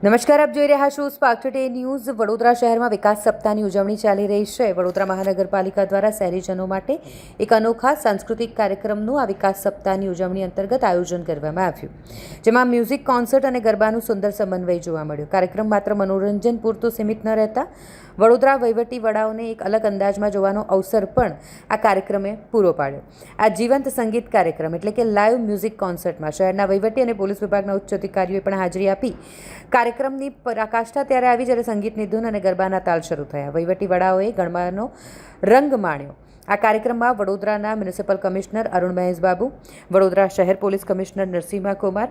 નમસ્કાર, આપ જોઈ રહ્યા છો સ્પાર્ક ટુડે ન્યૂઝ। વડોદરા શહેરમાં વિકાસ સપ્તાહની ઉજવણી ચાલી રહી છે। વડોદરા મહાનગરપાલિકા દ્વારા શહેરીજનો માટે એક અનોખા સાંસ્કૃતિક કાર્યક્રમનું આ વિકાસ સપ્તાહની ઉજવણી અંતર્ગત આયોજન કરવામાં આવ્યું, જેમાં મ્યુઝિક કોન્સર્ટ અને ગરબાનું સુંદર સમન્વય જોવા મળ્યો। કાર્યક્રમ માત્ર મનોરંજન પૂરતો સીમિત ન રહેતા વડોદરા વહીવટી વડાઓને એક અલગ અંદાજમાં જોવાનો અવસર પણ આ કાર્યક્રમે પૂરો પાડ્યો। આ જીવંત સંગીત કાર્યક્રમ એટલે કે લાઈવ મ્યુઝિક કોન્સર્ટમાં શહેરના વહીવટી અને પોલીસ વિભાગના ઉચ્ચ અધિકારીઓએ પણ હાજરી આપી કાર્યક્રમની પરાકાષ્ઠા ત્યારે આવી જ્યારે સંગીતની ધૂન અને ગરબાના તાલ શરૂ થયા। વહીવટી વડાઓએ ગરબાનો રંગ માણ્યો। આ કાર્યક્રમમાં વડોદરાના મ્યુનિસિપલ કમિશનર અરુણ મહેશ બાબુ, વડોદરા શહેર police commissioner Narasimha Kumar,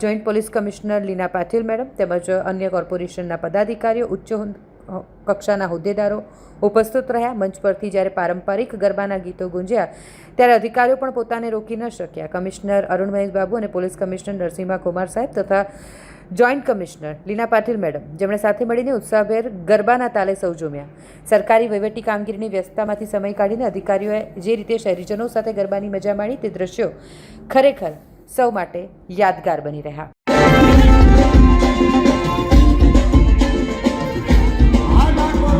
joint police commissioner Leena Patil madam તેમજ અન્ય કોર્પોરેશનના પદાધિકારીઓ, ઉચ્ચ કક્ષાના હોદ્દેદારો ઉપસ્થિત રહ્યા। મંચ પરથી જ્યારે પારંપરિક ગરબાના ગીતો ગુંજ્યા ત્યારે અધિકારીઓ પણ પોતાને રોકી ન શક્યા। કમિશનર અરુણ મહેશ બાબુ અને પોલીસ કમિશનર નરસિંહા કુમાર સાહેબ તથા joint commissioner Leena Patil madam, જેમણે સાથે મળીને ઉત્સાહભેર ગરબાના તાલે સૌ ઝૂમ્યા। સરકારી વહીવટી કામગીરીની વ્યસ્તતામાંથી સમય કાઢીને અધિકારીઓએ જે રીતે શહેરીજનો સાથે ગરબાની મજા માણી તે દ્રશ્યો ખરેખર સૌ માટે યાદગાર બની રહ્યા।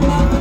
Bye.